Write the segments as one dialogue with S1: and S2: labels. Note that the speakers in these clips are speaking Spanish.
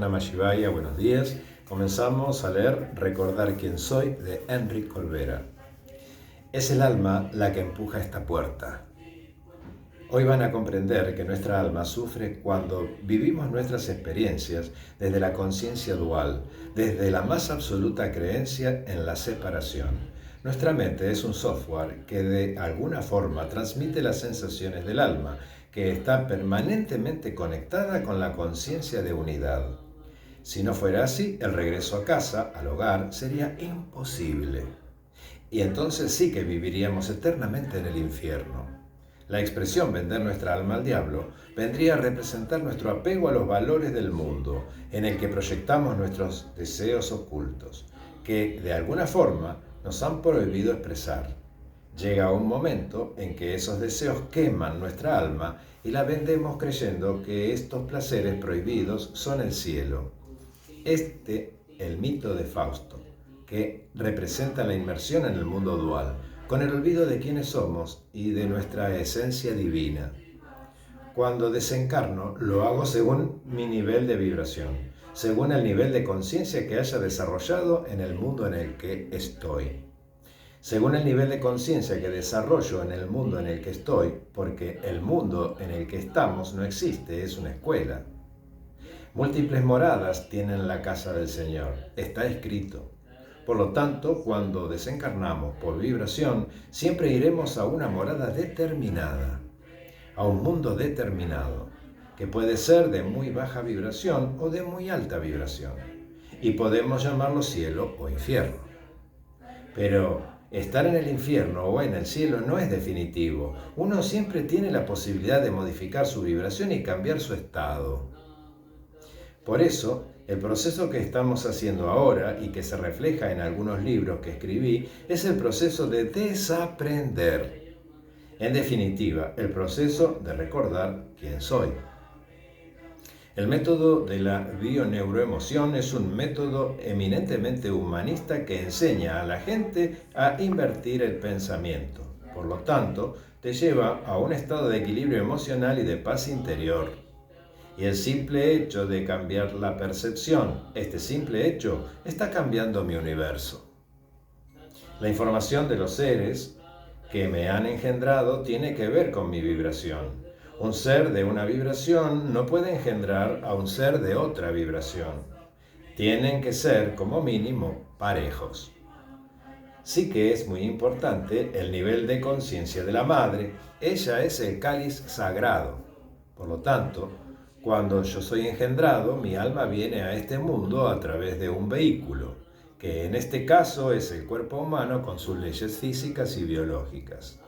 S1: Namah Shivaya, buenos días. Comenzamos a leer Recordar quién soy de Enrique Olvera. Es el alma la que empuja esta puerta. Hoy van a comprender que nuestra alma sufre cuando vivimos nuestras experiencias desde la conciencia dual, desde la más absoluta creencia en la separación. Nuestra mente es un software que de alguna forma transmite las sensaciones del alma, que está permanentemente conectada con la conciencia de unidad. Si no fuera así, el regreso a casa, al hogar, sería imposible. Y entonces sí que viviríamos eternamente en el infierno. La expresión vender nuestra alma al diablo vendría a representar nuestro apego a los valores del mundo, en el que proyectamos nuestros deseos ocultos, que de alguna forma nos han prohibido expresar. Llega un momento en que esos deseos queman nuestra alma y la vendemos creyendo que estos placeres prohibidos son el cielo. El mito de Fausto, que representa la inmersión en el mundo dual, con el olvido de quiénes somos y de nuestra esencia divina. Cuando desencarno, lo hago según mi nivel de vibración, según el nivel de conciencia que haya desarrollado en el mundo en el que estoy. Según el nivel de conciencia que desarrollo en el mundo en el que estoy, porque el mundo en el que estamos no existe, es una escuela. Múltiples moradas tienen la casa del Señor, está escrito. Por lo tanto, cuando desencarnamos por vibración, siempre iremos a una morada determinada, a un mundo determinado, que puede ser de muy baja vibración o de muy alta vibración, y podemos llamarlo cielo o infierno. Pero estar en el infierno o en el cielo no es definitivo. Uno siempre tiene la posibilidad de modificar su vibración y cambiar su estado. Por eso, el proceso que estamos haciendo ahora y que se refleja en algunos libros que escribí es el proceso de desaprender. En definitiva, el proceso de recordar quién soy. El método de la bioneuroemoción es un método eminentemente humanista que enseña a la gente a invertir el pensamiento. Por lo tanto, te lleva a un estado de equilibrio emocional y de paz interior. Y el simple hecho de cambiar la percepción, este simple hecho, está cambiando mi universo. La información de los seres que me han engendrado tiene que ver con mi vibración. Un ser de una vibración no puede engendrar a un ser de otra vibración. Tienen que ser, como mínimo, parejos. Sí que es muy importante el nivel de conciencia de la madre. Ella es el cáliz sagrado. Por lo tanto, cuando yo soy engendrado, mi alma viene a este mundo a través de un vehículo, que en este caso es el cuerpo humano con sus leyes físicas y biológicas.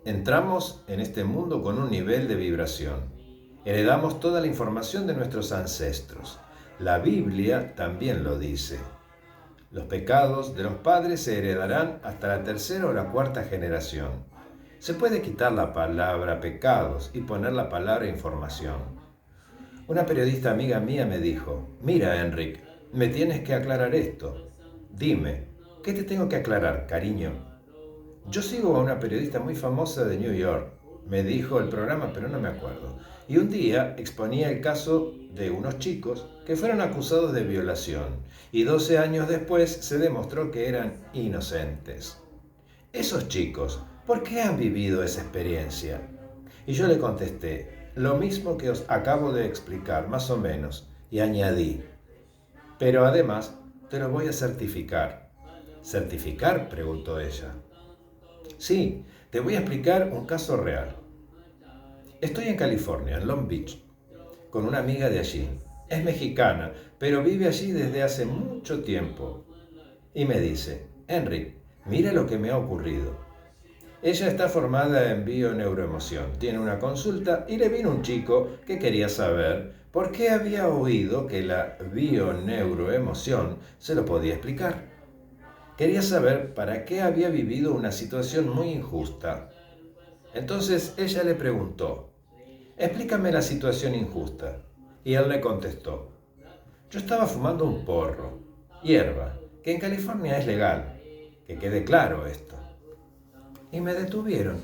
S1: Entramos en este mundo con un nivel de vibración. Heredamos toda la información de nuestros ancestros. La Biblia también lo dice. Los pecados de los padres se heredarán hasta la tercera o la cuarta generación. Se puede quitar la palabra pecados y poner la palabra información. Una periodista amiga mía me dijo: mira, Enrique, me tienes que aclarar esto. Dime, ¿qué te tengo que aclarar, cariño? Yo sigo a una periodista muy famosa de New York, me dijo el programa, pero no me acuerdo. Y un día exponía el caso de unos chicos que fueron acusados de violación y 12 años después se demostró que eran inocentes. Esos chicos, ¿por qué han vivido esa experiencia? Y yo le contesté, lo mismo que os acabo de explicar, más o menos, y añadí, pero además te lo voy a certificar. ¿Certificar?, preguntó ella. Sí, te voy a explicar un caso real. Estoy en California, en Long Beach, con una amiga de allí. Es mexicana, pero vive allí desde hace mucho tiempo. Y me dice, Enrique, mira lo que me ha ocurrido. Ella está formada en bioneuroemoción, tiene una consulta y le vino un chico que quería saber por qué había oído que la bioneuroemoción se lo podía explicar. Quería saber para qué había vivido una situación muy injusta. Entonces ella le preguntó, explícame la situación injusta. Y él le contestó, yo estaba fumando un porro, hierba, que en California es legal, que quede claro esto. Y me detuvieron.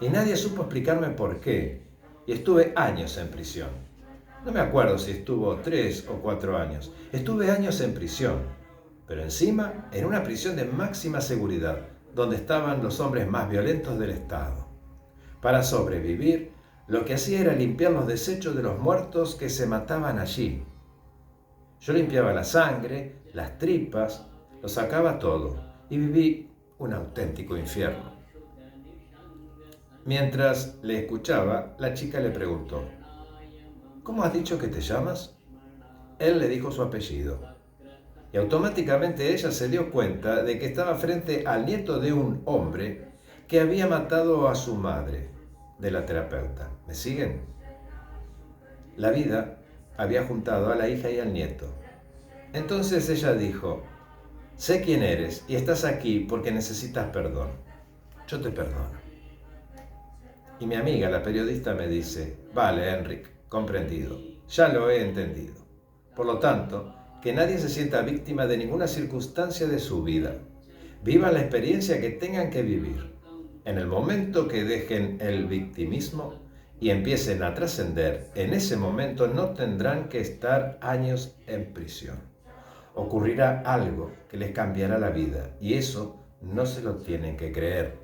S1: Y nadie supo explicarme por qué. y estuve años en prisión. No me acuerdo si estuvo 3 o 4 años. Estuve años en prisión, pero encima en una prisión de máxima seguridad, donde estaban los hombres más violentos del Estado. Para sobrevivir, lo que hacía era limpiar los desechos de los muertos que se mataban allí. Yo limpiaba la sangre, las tripas, lo sacaba todo y viví un auténtico infierno. Mientras le escuchaba, la chica le preguntó: ¿cómo has dicho que te llamas? Él le dijo su apellido. Y automáticamente ella se dio cuenta de que estaba frente al nieto de un hombre que había matado a su madre, de la terapeuta. ¿Me siguen? La vida había juntado a la hija y al nieto. Entonces ella dijo: sé quién eres y estás aquí porque necesitas perdón. Yo te perdono. Y mi amiga, la periodista, me dice: vale, Enric, comprendido, ya lo he entendido. Por lo tanto, que nadie se sienta víctima de ninguna circunstancia de su vida. Vivan la experiencia que tengan que vivir. En el momento que dejen el victimismo y empiecen a trascender, en ese momento no tendrán que estar años en prisión. Ocurrirá algo que les cambiará la vida y eso no se lo tienen que creer.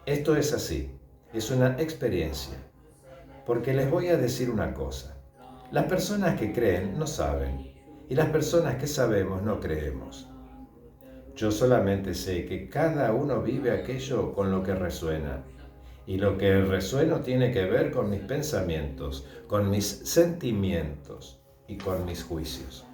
S1: Esto es así, es una experiencia. Porque les voy a decir una cosa: las personas que creen no saben y las personas que sabemos no creemos. Yo solamente sé que cada uno vive aquello con lo que resuena. Y lo que resueno tiene que ver con mis pensamientos, con mis sentimientos y con mis juicios.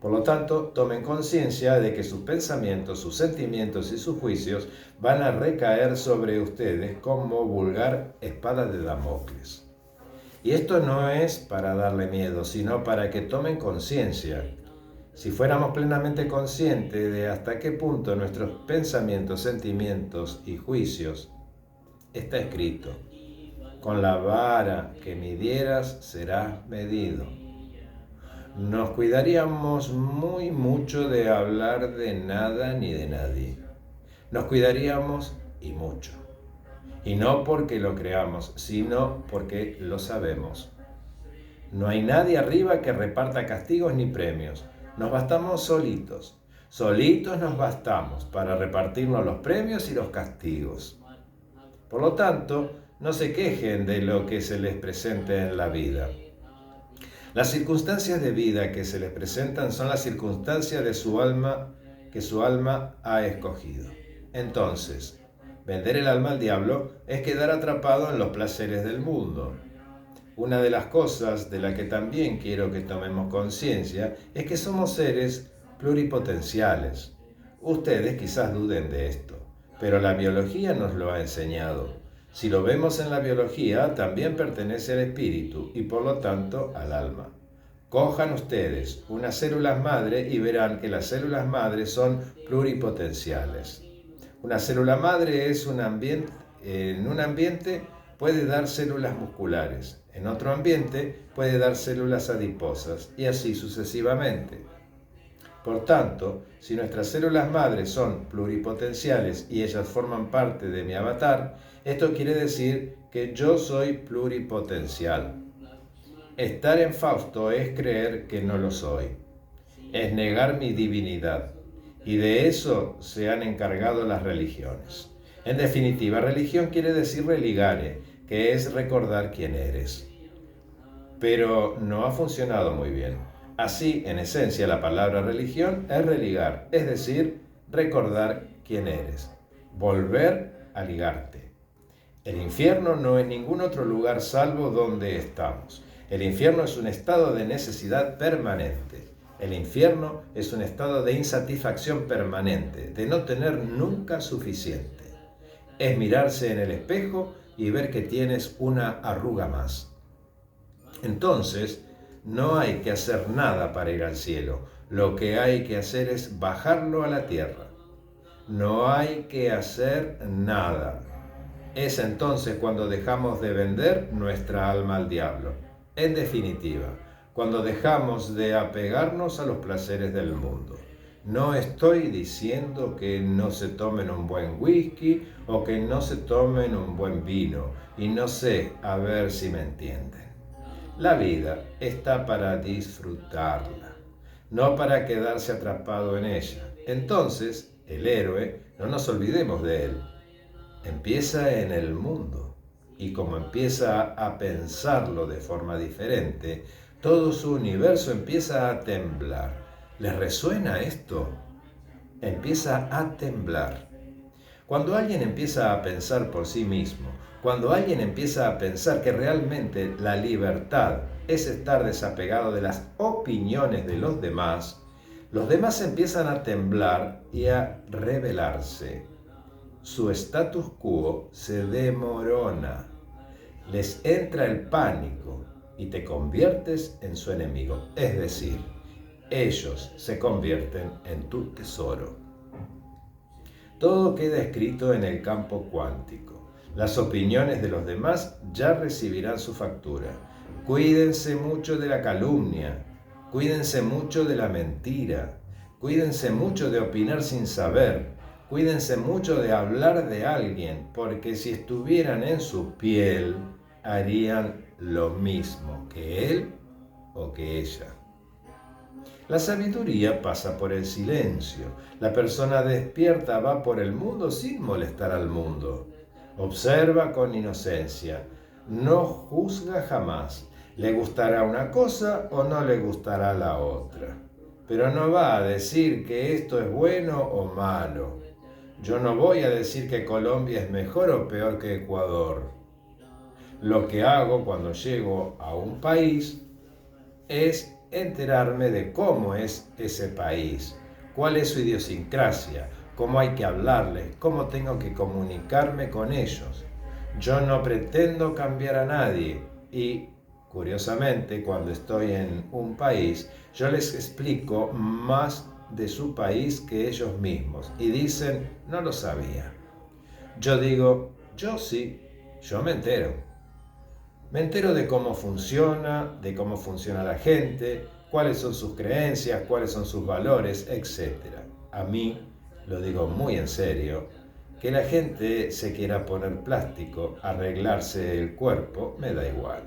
S1: Por lo tanto, tomen conciencia de que sus pensamientos, sus sentimientos y sus juicios van a recaer sobre ustedes como vulgar espada de Damocles. Y esto no es para darle miedo, sino para que tomen conciencia. Si fuéramos plenamente conscientes de hasta qué punto nuestros pensamientos, sentimientos y juicios, está escrito: con la vara que midieras serás medido. Nos cuidaríamos muy mucho de hablar de nada ni de nadie. Nos cuidaríamos y mucho. Y no porque lo creamos, sino porque lo sabemos. No hay nadie arriba que reparta castigos ni premios. Nos bastamos solitos. Solitos nos bastamos para repartirnos los premios y los castigos. Por lo tanto, no se quejen de lo que se les presente en la vida. Las circunstancias de vida que se les presentan son las circunstancias de su alma que su alma ha escogido. Entonces, vender el alma al diablo es quedar atrapado en los placeres del mundo. Una de las cosas de la que también quiero que tomemos conciencia es que somos seres pluripotenciales. Ustedes quizás duden de esto, pero la biología nos lo ha enseñado. Si lo vemos en la biología, también pertenece al espíritu y por lo tanto al alma. Cojan ustedes unas células madre y verán que las células madre son pluripotenciales. Una célula madre es en un ambiente puede dar células musculares, en otro ambiente puede dar células adiposas y así sucesivamente. Por tanto, si nuestras células madres son pluripotenciales y ellas forman parte de mi avatar, esto quiere decir que yo soy pluripotencial. Estar en Fausto es creer que no lo soy, es negar mi divinidad, y de eso se han encargado las religiones. En definitiva, religión quiere decir religare, que es recordar quién eres. Pero no ha funcionado muy bien. Así, en esencia, la palabra religión es religar, es decir, recordar quién eres, volver a ligarte. El infierno no es ningún otro lugar salvo donde estamos. El infierno es un estado de necesidad permanente. El infierno es un estado de insatisfacción permanente, de no tener nunca suficiente. Es mirarse en el espejo y ver que tienes una arruga más. Entonces, no hay que hacer nada para ir al cielo. Lo que hay que hacer es bajarlo a la tierra. No hay que hacer nada. Es entonces cuando dejamos de vender nuestra alma al diablo. En definitiva, cuando dejamos de apegarnos a los placeres del mundo. No estoy diciendo que no se tomen un buen whisky o que no se tomen un buen vino. Y no sé, a ver si me entienden. La vida está para disfrutarla, no para quedarse atrapado en ella. Entonces, el héroe, no nos olvidemos de él, empieza en el mundo. Y como empieza a pensarlo de forma diferente, todo su universo empieza a temblar. ¿Les resuena esto? Empieza a temblar. Cuando alguien empieza a pensar por sí mismo, cuando alguien empieza a pensar que realmente la libertad es estar desapegado de las opiniones de los demás empiezan a temblar y a rebelarse. Su status quo se demorona. Les entra el pánico y te conviertes en su enemigo. Es decir, ellos se convierten en tu tesoro. Todo queda escrito en el campo cuántico. Las opiniones de los demás ya recibirán su factura. Cuídense mucho de la calumnia. Cuídense mucho de la mentira. Cuídense mucho de opinar sin saber. Cuídense mucho de hablar de alguien, porque si estuvieran en su piel, harían lo mismo que él o que ella. La sabiduría pasa por el silencio. La persona despierta va por el mundo sin molestar al mundo. Observa con inocencia. No juzga jamás. Le gustará una cosa o no le gustará la otra. Pero no va a decir que esto es bueno o malo. Yo no voy a decir que Colombia es mejor o peor que Ecuador. Lo que hago cuando llego a un país es enterarme de cómo es ese país, cuál es su idiosincrasia, cómo hay que hablarles, cómo tengo que comunicarme con ellos. Yo no pretendo cambiar a nadie y, curiosamente, cuando estoy en un país, yo les explico más de su país que ellos mismos y dicen, no lo sabía. Yo digo, yo sí, yo me entero. Me entero de cómo funciona la gente, cuáles son sus creencias, cuáles son sus valores, etc. A mí, lo digo muy en serio, que la gente se quiera poner plástico, arreglarse el cuerpo, me da igual.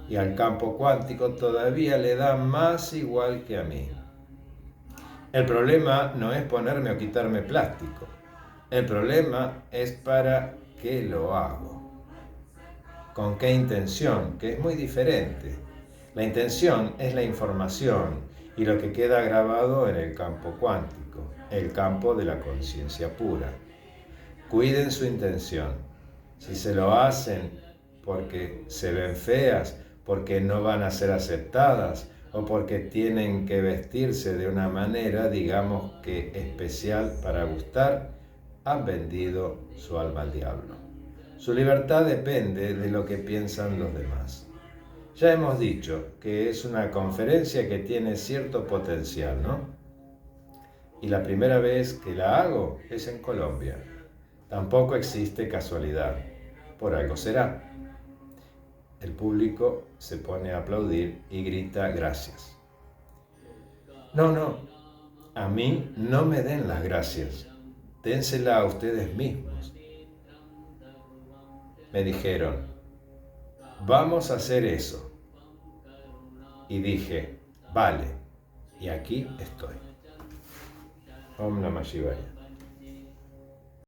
S1: Y al campo cuántico todavía le da más igual que a mí. El problema no es ponerme o quitarme plástico. El problema es para qué lo hago. ¿Con qué intención? Que es muy diferente. La intención es la información y lo que queda grabado en el campo cuántico, el campo de la conciencia pura. Cuiden su intención. Si se lo hacen porque se ven feas, porque no van a ser aceptadas o porque tienen que vestirse de una manera, digamos que especial para gustar, han vendido su alma al diablo. Su libertad depende de lo que piensan los demás. Ya hemos dicho que es una conferencia que tiene cierto potencial, ¿no? Y la primera vez que la hago es en Colombia. Tampoco existe casualidad. Por algo será. El público se pone a aplaudir y grita gracias. No, a mí no me den las gracias. Dénsela a ustedes mismos. Me dijeron, vamos a hacer eso. Y dije, vale, y aquí estoy. Om Namah Shivaya.